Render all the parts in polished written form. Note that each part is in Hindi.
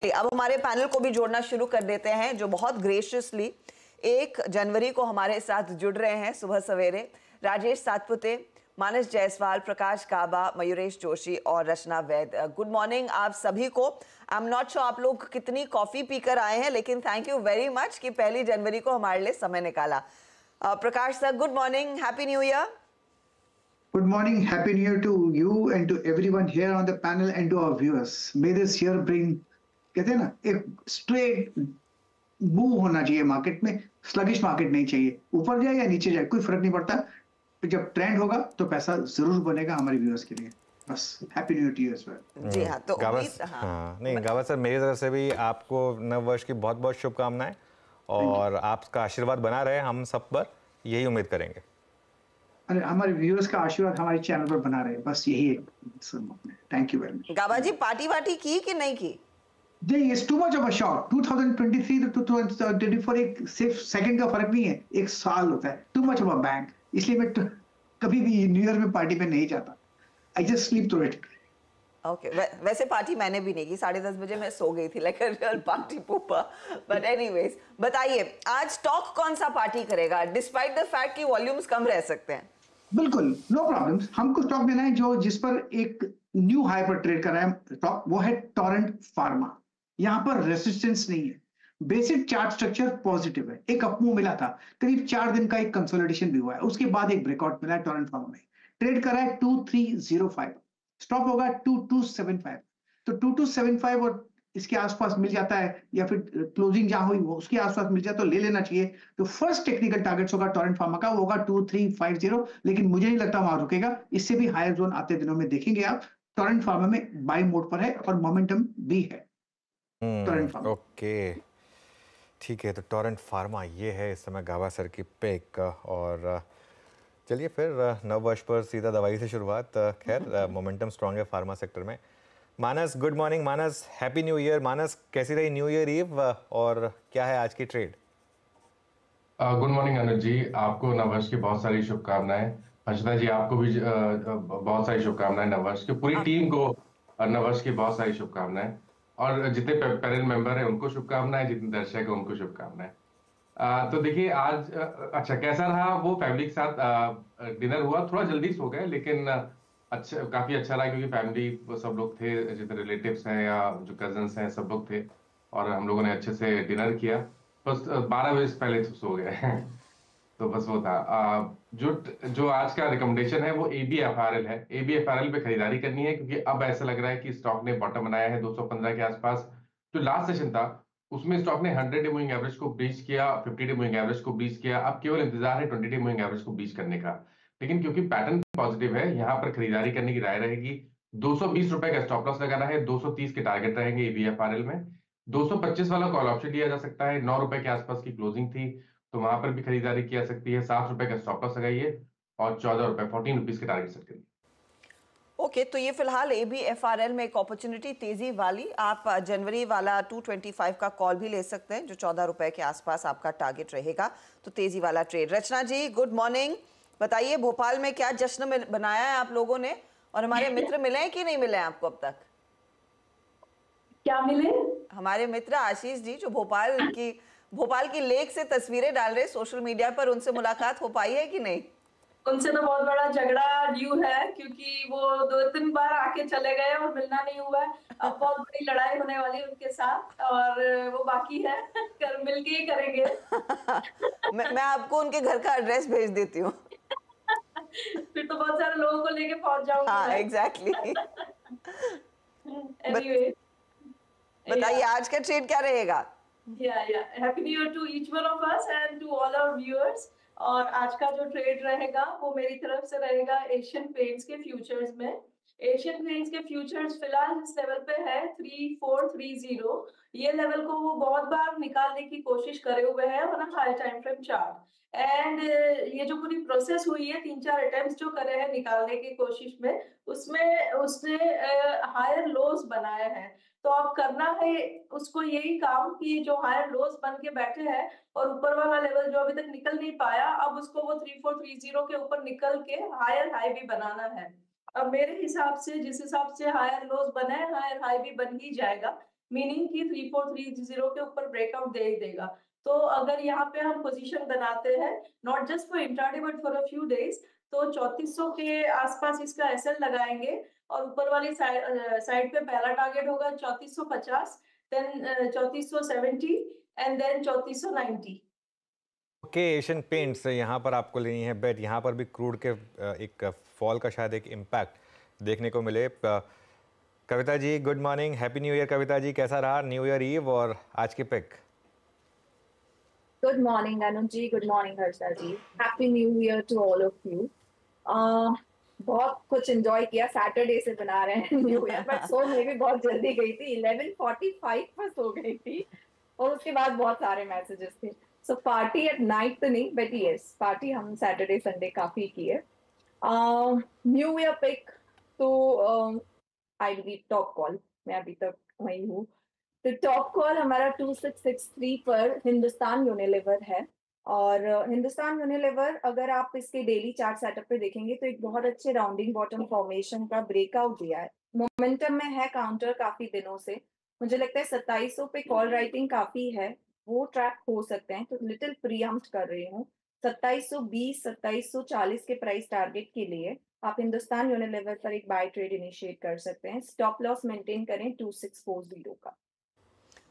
अब हमारे पैनल को भी जोड़ना शुरू कर देते हैं, जो बहुत ग्रेशियसली 1 जनवरी को हमारे साथ जुड़ रहे हैं सुबह सवेरे। राजेश सातपुते, मानस जायसवाल, प्रकाश काबा, मयूरेश जोशी और रचना वैद। गुड मॉर्निंग आप सभी को। आई एम नॉट श्योर आप लोग कितनी कॉफी पीकर आए हैं, लेकिन थैंक यू वेरी मच कि 1 जनवरी को हमारे लिए समय निकाला। Prakash sir, good morning, happy new year. Good morning, happy new year to you and to everyone here on the panel and to our viewers. May this year bring, कहते हैं ना, एक स्ट्रेट मूव होना चाहिए मार्केट में, स्लगिश मार्केट नहीं चाहिए। ऊपर जाए या नीचे जाए कोई फर्क नहीं पड़ता, जब ट्रेंड होगा तो पैसा जरूर बनेगा हमारे व्यूअर्स के लिए। बस happy new year to you as well. जी हाँ, तो नहीं गावा सर, मेरी तरफ से भी आपको नव वर्ष की बहुत बहुत शुभकामनाएं और आपका आशीर्वाद बना रहे हम सब पर, यही उम्मीद करेंगे। हमारे व्यूअर्स का आशीर्वाद हमारे चैनल पर बना रहे, बस यही एक। Thank you very much. Gaba ji, party वार्टी की कि नहीं की? It's too much of a shock. 2023 to 2024 एक सिर्फ सेकंड का फर्क नहीं है, एक साल होता है। Too much of a bang. इसलिए मैं कभी भी न्यू ईयर में पार्टी में नहीं जाता। I just sleep through it. Okay, वैसे पार्टी मैंने भी नहीं की, 10:30 बजे मैं सो गई थी, like a real party pupa. But anyways, बताइए आज स्टॉक कौन सा पार्टी करेगा, डिस्पाइट द फैक्ट कि वॉल्यूम्स कम रह सकते हैं? बिल्कुल, नो प्रॉब्लम्स। हमको स्टॉक देना है जो जिस पर एक न्यू हाई पर ट्रेड कर रहा है स्टॉक, वो है टोरेंट फार्मा। यहाँ पर रेसिस्टेंस नहीं है, बेसिक चार्ट स्ट्रक्चर पॉजिटिव है। एक अपमूव मिला था, करीब 4 दिन का एक कंसोलिडेशन भी हुआ है, उसके बाद एक ब्रेकआउट मिला है टोरेंट फार्मा में। ट्रेड कर रहा है 2305, स्टॉप होगा 2275। तो 2275 और इसके आसपास मिल जाता है, या फिर क्लोजिंग जहां हुई वो उसके आसपास मिल जाए तो ले लेना चाहिए। तो फर्स्ट टेक्निकल टारगेट होगा टोरेंट फार्मा का, वो होगा 2350, लेकिन मुझे नहीं लगता वहां रुकेगा। इससे भी हायर जोन आते दिनों में देखेंगे आप। टोरेंट फार्मा में बाई मोड पर है और मोमेंटम भी है। ओके, ठीक है, तो टोरेंट फार्मा ये है इस समय गावा सर की पिक। और चलिए फिर नव वर्ष पर सीधा दवाई से शुरुआत। खैर मोमेंटम स्ट्रांग है फार्मा सेक्टर में। मानस, गुड मॉर्निंग मानस, हैप्पी न्यू ईयर। मानस, कैसी रही न्यू ईयर ईव और क्या है आज की ट्रेड? गुड मॉर्निंग अनुज जी, आपको नववर्ष की बहुत सारी शुभकामनाएं। हर्षदा जी, आपको भी बहुत सारी शुभकामनाएं नववर्ष की। पूरी टीम को नववर्ष की बहुत सारी शुभकामनाएं, और जितने पैनल मेंबर हैं उनको शुभकामनाएं, जितने दर्शक हैं उनको शुभकामनाएं। तो देखिए आज अच्छा कैसा रहा, वो फैमिली के साथ डिनर हुआ, थोड़ा जल्दी सो गए, लेकिन अच्छा, काफी अच्छा रहा, क्योंकि फैमिली सब लोग थे, जितने रिलेटिव्स हैं या जो कजन्स हैं सब लोग थे, और हम लोगों ने अच्छे से डिनर किया। बस 12 बजे से पहले तो सो गए तो बस वो था। जो जो आज का रिकमेंडेशन है वो ABFRL है। ABFRL पे खरीदारी करनी है, क्योंकि अब ऐसा लग रहा है कि स्टॉक ने बॉटम बनाया है 215 के आसपास। जो लास्ट सेशन था उसमें स्टॉक ने 100 डे मूविंग एवरेज को ब्रीच किया, 50 डे मूविंग एवरेज को ब्रीच किया। अब केवल इंतजार है 20 डे मूविंग एवरेज को ब्रीच करने का। लेकिन क्योंकि पैटर्न पॉजिटिव है, यहाँ पर खरीदारी करने की राय रहेगी। 220 रुपए का स्टॉप लॉस लगाना है, 230 के टारगेट रहेंगे ABFRL में। 225 वाला कॉल ऑप्शन लिया जा सकता है, 9 रुपए के आसपास की क्लोजिंग थी, तो वहां पर भी खरीदारी की जा सकती है। 7 रुपए का स्टॉप लॉस लगाइए और 14 रुपए 14 रुपीज के टारगेट सेट करिए। ओके, तो ये फिलहाल ABFRL में एक अपॉर्चुनिटी तेजी वाली, आप जनवरी वाला 225 का कॉल भी ले सकते हैं, जो 14 रुपए के आसपास आपका टारगेट रहेगा। तो तेजी वाला ट्रेड। रचना जी, गुड मॉर्निंग, बताइए भोपाल में क्या जश्न बनाया है आप लोगों ने, और हमारे मित्र मिले हैं कि नहीं मिले हैं आपको अब तक? क्या मिले? हमारे मित्र आशीष जी, जो भोपाल की लेक से तस्वीरें डाल रहे सोशल मीडिया पर, उनसे मुलाकात हो पाई है कि नहीं? उनसे तो बहुत बड़ा झगड़ा ड्यू है, क्योंकि वो 2-3 बार आके चले गए और मिलना नहीं हुआ है। अब बहुत बड़ी लड़ाई होने वाली है उनके साथ, और वो बाकी है मिलके ही करेंगे मैं आपको उनके घर का एड्रेस भेज देती हूँ फिर तो बहुत सारे लोगों को लेके पहुंच जाऊंगी। हाँ, एग्जैक्टली। Anyway, बताइए आज का ट्रेड क्या रहेगा? Happy new year to each one of us and to all our viewers. और आज का जो ट्रेड रहेगा वो मेरी तरफ से रहेगा एशियन पेंट्स के फ्यूचर्स में। एशियन पेंट्स के फ्यूचर्स फिलहाल इस लेवल पे है 3430। ये लेवल को वो बहुत बार निकालने की कोशिश करे हुए हैं on a high time frame chart. And ये जो पूरी प्रोसेस हुई है, 3-4 अटेम्प्ट्स जो करे हैं निकालने की कोशिश में, उसमें उसने हायर लोज बनाया है। तो अब करना है उसको यही काम कि जो हायर लोज बन के बैठे हैं और ऊपर वाला लेवल जो अभी तक निकल नहीं पाया, अब उसको वो 3430 के ऊपर निकल के हायर हाई भी बनाना है। अब मेरे हिसाब से जिस हिसाब से हायर लोज बने, हायर हाई भी बन ही जाएगा। मीनिंग कि 3430 के ऊपर ब्रेकआउट दे ही देगा। तो अगर यहाँ पे हम पोजीशन बनाते हैं not just for intraday but for a few days, तो 3400 के आसपास इसका एसएल लगाएंगे और ऊपर वाली साइड पे पहला टारगेट होगा 3450, then 3470 and then 3490। Okay, Asian Paints यहाँ पर आपको लेनी है बेट। यहाँ पर भी क्रूड के एक फॉल का शायद एक इम्पैक्ट देखने को मिले। Kavita ji good morning, happy new year. Kavita ji कैसा रहा न्यू ईयर ईव और आज की pick? Good morning Anuj ji, good morning Harsha ji, happy new year to all of you. बहुत कुछ एंजॉय किया, सैटरडे से बना रहे हैं न्यू ईयर, बट सो मैं भी बहुत जल्दी गई थी, 11:45 पर सो गई थी और उसके बाद बहुत सारे मैसेजेस थे। सो पार्टी एट नाइट तो नहीं, बट यस पार्टी हम सैटरडे संडे काफी की है। न्यू ईयर पिक तो आई बिलीव टॉप कॉल, मैं अभी तक वही हूँ। तो टॉप कॉल हमारा 2663 पर हिंदुस्तान यूनिलीवर है और हिंदुस्तान यूनिलीवर अगर आप इसके डेली चार्ट सेटअप पे देखेंगे तो एक बहुत अच्छे राउंडिंग बॉटम फॉर्मेशन का ब्रेकआउट दिया है, मोमेंटम में है काउंटर काफी दिनों से। मुझे लगता है 2700 पे कॉल राइटिंग काफी है, वो ट्रैक हो सकते हैं, तो लिटिल प्रीएम्प्ट कर रही हूँ 2720 2740 के प्राइस टारगेट के लिए आप हिंदुस्तान यूनिलीवर पर एक बाय ट्रेड इनिशिएट कर सकते हैं। स्टॉप लॉस मेंटेन करें 2640 का।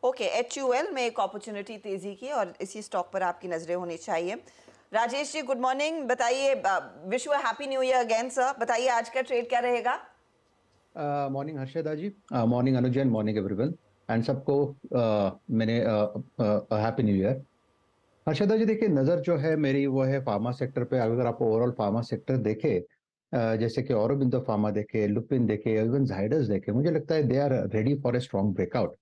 ओके, HUL में एक अपॉर्चुनिटी तेजी की और इसी स्टॉक पर आपकी नजरें होनी चाहिए। राजेश जी गुड मॉर्निंग, बताइए, wish you happy new year again sir. बताइए आज का ट्रेड क्या रहेगा? Morning Harshada ji, morning Anuj and morning everyone and सबको मैंने happy new year. Harshada ji देखिए, नज़र जो है मेरी वो है फार्मा सेक्टर पे। अगर आप ओवरऑल फार्मा सेक्टर देखे, जैसे कि औरोबिंदो फार्मा देखे, लुपिन देखे, इवन जाइडस देखे, मुझे लगता है they are ready for a strong breakout.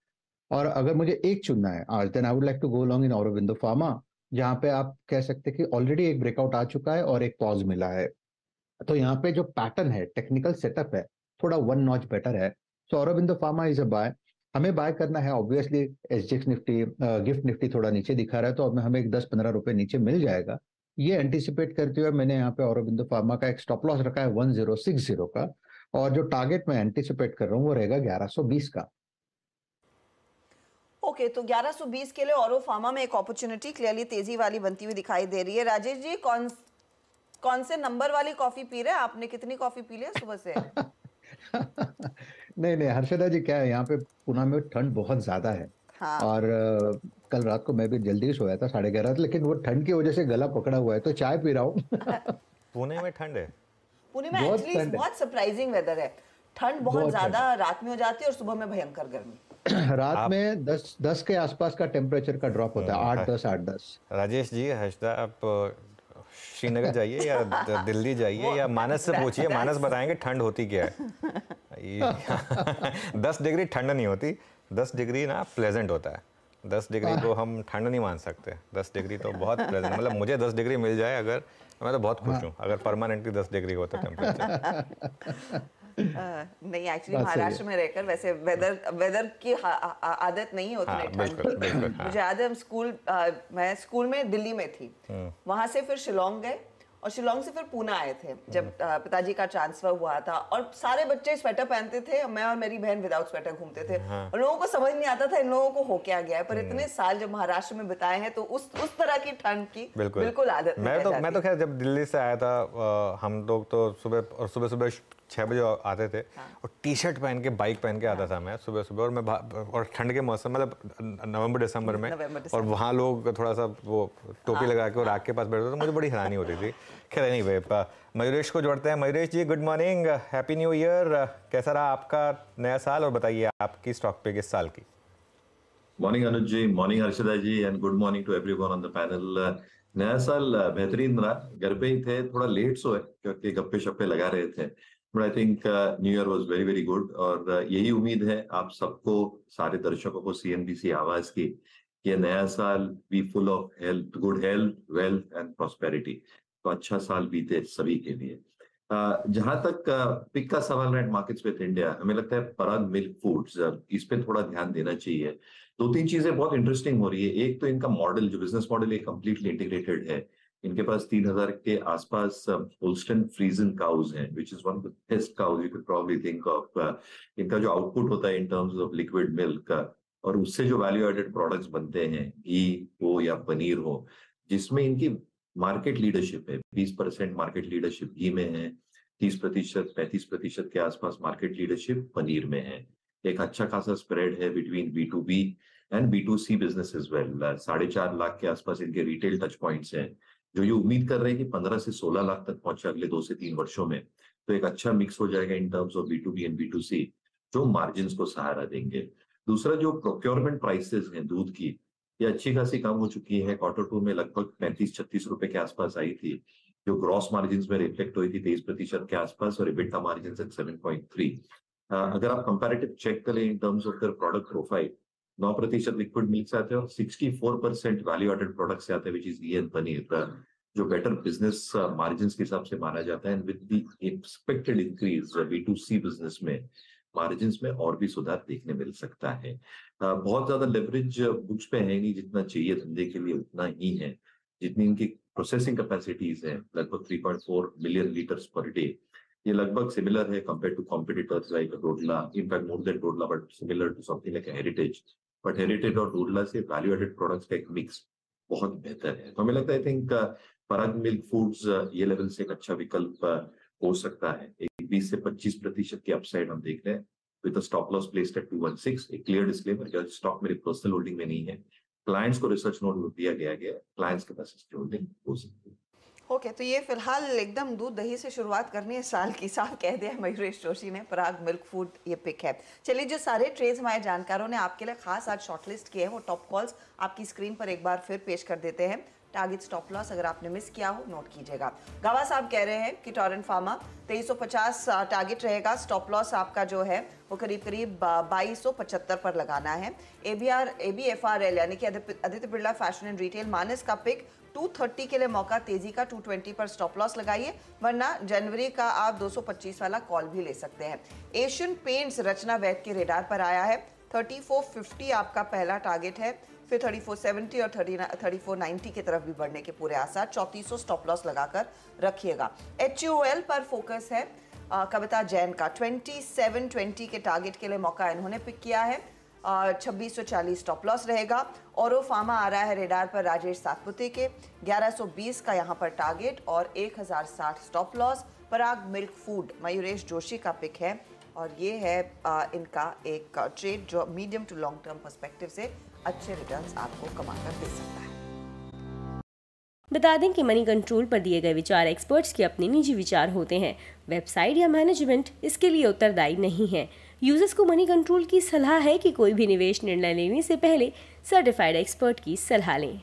और अगर मुझे एक चुनना है आज, then I would like to go long in Aurobindo Pharma, जहाँ पे आप कह सकते हैं कि ऑलरेडी एक ब्रेकआउट आ चुका है और एक पॉज मिला है। तो यहाँ पे जो पैटर्न है, टेक्निकल सेटअप है, थोड़ा वन नॉच बेटर है। So Aurobindo pharma is a buy. हमें बाय करना है obviously. SGX Nifty, GIFT Nifty थोड़ा नीचे दिखा रहा है, तो अब हमें एक 10-15 रुपए नीचे मिल जाएगा, ये एंटिसिपेट करते हुए मैंने यहाँ पे औरोबिंदो फार्मा का एक स्टॉप लॉस रखा है 1060 का, और जो टारगेट मैं एंटिसिपेट कर रहा हूँ वो रहेगा 1120 का। ओके, तो 1120 के लिए औरो फार्मा में एक अपॉर्चुनिटी क्लियरली तेजी वाली बनती हुई दिखाई दे रही है। राजेश जी कौन से नंबर वाली कॉफी पी रहे हैं आपने? कितनी कॉफी पी ली है सुबह से? नहीं हर्षदा जी, क्या है यहाँ पे पुणे में ठंड बहुत ज्यादा है। हाँ। और कल रात को मैं भी जल्दी सोया था 11:30, लेकिन वो ठंड की वजह से गला पकड़ा हुआ है, तो चाय पी रहा हूँ। पुणे में ठंड है? पुणे में एक्चुअली बहुत सरप्राइजिंग वेदर है, ठंड बहुत ज्यादा रात में हो जाती है और सुबह में भयंकर गर्मी। रात में 10 के आसपास का टेम्परेचर का ड्रॉप होता है, 8-10। राजेश जी, हर्षदा आप श्रीनगर जाइए या दिल्ली जाइए या मानस से पूछिए, मानस बताएंगे ठंड होती क्या है। 10 डिग्री ठंड नहीं होती, 10 डिग्री ना प्लेजेंट होता है। 10 डिग्री को हम ठंड नहीं मान सकते। 10 डिग्री तो बहुत प्लेजेंट, मतलब मुझे 10 डिग्री मिल जाए अगर, मैं तो बहुत खुश हूँ अगर परमानेंटली 10 डिग्री होता टेम्परेचर। नहीं, एक्चुअली महाराष्ट्र में रहकर वैसे वेदर की आदत नहीं होती है ठंड की। मुझे याद है मैं स्कूल में दिल्ली में थी, वहां से फिर शिलोंग गए और शिलोंग से फिर पुणे आए थे जब पिताजी का ट्रांसफर हुआ था, और सारे बच्चे स्वेटर पहनते थे, मैं और मेरी बहन विदाउट स्वेटर घूमते थे। और लोगों को समझ नहीं आता था इन लोगों को हो क्या गया है, पर इतने साल जब महाराष्ट्र में बिताए हैं तो उस तरह की ठंड की बिल्कुल आदत मैं तो खैर जब दिल्ली से आया था, हम लोग तो सुबह 6 बजे आते थे और टी शर्ट पहन के, बाइक पहन के आता था मैं सुबह, और मैं और ठंड के मौसम, मतलब नवंबर दिसंबर में, और वहाँ लोग थोड़ा सा वो टोपी लगा के और आग के पास बैठते थे, मुझे बड़ी हैरानी होती थी। खैर नहीं भाई, मयूरेश को जोड़ते हैं। Mayuresh ji good morning, happy new year. कैसा रहा आपका नया साल और बताइए आपकी स्टॉक पिक इस साल की? Morning Anuj ji, morning Harshada ji, and good morning to everyone on the panel. नया साल बेहतरीन रहा, घर पे ही थे, थोड़ा लेट सोए क्योंकि गप्पे शप्पे लगा रहे थे, but I think new year was very very good. और यही उम्मीद है आप सबको, सारे दर्शकों को CNBC आवाज की, ये नया साल be full of health, good health, wealth and prosperity. तो अच्छा साल बीते सभी के लिए। जहां तक पिक का सवाल है मार्केट्स विद इंडिया, हमें लगता है पराग मिल्क फूड्स, इस पे थोड़ा ध्यान देना चाहिए। 2-3 चीजें बहुत इंटरेस्टिंग हो रही है। एक तो इनका मॉडल, जो बिजनेस मॉडल है, कंप्लीटली इंटीग्रेटेड है। इनके पास 3000 के आसपास होल्स्टन फ्रीजन काउज हैं, which is one of the best cause you could probably think of. इनका जो आउटपुट होता है in terms of liquid milk, और उससे जो वैल्यू एडेड प्रोडक्ट्स बनते हैं, घी हो या पनीर हो, जिसमें इनकी मार्केट लीडरशिप है, 20% मार्केट लीडरशिप घी में है, 30% 35% के आसपास मार्केट लीडरशिप पनीर में है। एक अच्छा खासा स्प्रेड है between B2B and B2C business as well. 4.5 lakh के आसपास इनके रिटेल टच पॉइंट्स हैं, जो ये उम्मीद कर रहे हैं कि 15 से 16 लाख तक पहुंचे अगले 2 से 3 वर्षों में। तो एक अच्छा मिक्स हो जाएगा in terms of B2B and B2C, जो मार्जिन को सहारा देंगे। दूसरा, जो प्रोक्योरमेंट प्राइसेस हैं दूध की, ये अच्छी खासी कम हो चुकी है। Q2 में लगभग 35-36 रुपए के आसपास आई थी, जो ग्रॉस मार्जिन में रिफ्लेक्ट हुई थी 23% के आसपास, और EBITDA मार्जिन 7.3। अगर आप कंपैरेटिव चेक करें in terms of their product profile, 9% liquid milk से आते हैं और 64% वैल्यू एडेड प्रोडक्ट से आते हैं, which is ghee and paneer, जो बेटर बिजनेस मार्जिन के हिसाब से माना जाता है। With the expected increase B2C business में मार्जिन में और भी सुधार देखने मिल सकता है। बहुत ज्यादा लेवरेज बुक्स पे है नहीं, जितना चाहिए धंधे के लिए उतना ही है। जितनी इनकी प्रोसेसिंग कैपेसिटीज है, लगभग 3.4 मिलियन लीटर्स पर डे, ये लगभग सिमिलर है compare to competitors like Dodla, in fact more than Dodla, but similar to something like Heritage. But Heritage और डोडला से वैल्यू एडेड प्रोडक्ट्स का एक मिक्स बहुत बेहतर है। तो हमें लगता है I think Parag milk foods ये लेवल से एक अच्छा विकल्प हो सकता है। एक 20 से 25% की अपसाइड हम देख रहे हैं, with stop loss placed at 216। एक क्लियर डिस्क्लेमर, स्टॉक मेरी पर्सनल होल्डिंग में नहीं है, क्लाइंट्स को रिसर्च नोट दिया गया है, क्लाइंट्स के पास इसकी होल्डिंग हो सकती है। ओके, तो ये फिलहाल एकदम दूध दही से शुरुआत करनी है साल की, साफ कह दिया है मयूरेश जोशी ने। पराग मिल्क फूड ये पिक है। चलिए, जो सारे ट्रेड्स हमारे जानकारों ने आपके लिए खास आज शॉर्टलिस्ट किए हैं, वो टॉप कॉल्स आपकी स्क्रीन पर एक बार फिर पेश कर देते हैं। टारगेट स्टॉप लॉस अगर आपने मिस किया हो नोट कीजिएगा। गावा साहब कह रहे हैं कि टोरेंट फार्मा 2350 टारगेट रहेगा। स्टॉप लॉस आपका जो है वो करीब 2275 पर लगाना है। ABFRL यानी कि Aditya Birla fashion and retail Manas का पिक 230 के लिए मौका, तेजी का 220 पर स्टॉप लॉस लगाइए, वरना जनवरी का आप 225 वाला कॉल भी ले सकते हैं। एशियन पेंट्स रचना वैद के रेडार पर आया है। 3450 आपका पहला टारगेट है, फिर 3470 और 3490 की तरफ भी बढ़ने के पूरे आसार। 3400 स्टॉप लॉस लगाकर रखिएगा। HUL पर फोकस है कविता जैन का। 2720 के टारगेट के लिए मौका इन्होंने पिक किया है। 2640 स्टॉप लॉस रहेगा। औरो फार्मा आ रहा है रेडार पर राजेश सातपुते के, 1120 का यहाँ पर टारगेट और 1060 स्टॉप लॉस। पराग मिल्क फूड मयूरेश जोशी का पिक है, और ये है इनका एक ट्रेड जो medium to long term perspective से अच्छे रिटर्न्स आपको कमाकर दे सकता है। बता दें कि मनी कंट्रोल पर दिए गए विचार एक्सपर्ट्स के अपने निजी विचार होते हैं। वेबसाइट या मैनेजमेंट इसके लिए उत्तरदायी नहीं है। यूजर्स को मनी कंट्रोल की सलाह है कि कोई भी निवेश निर्णय लेने से पहले सर्टिफाइड एक्सपर्ट की सलाह लें।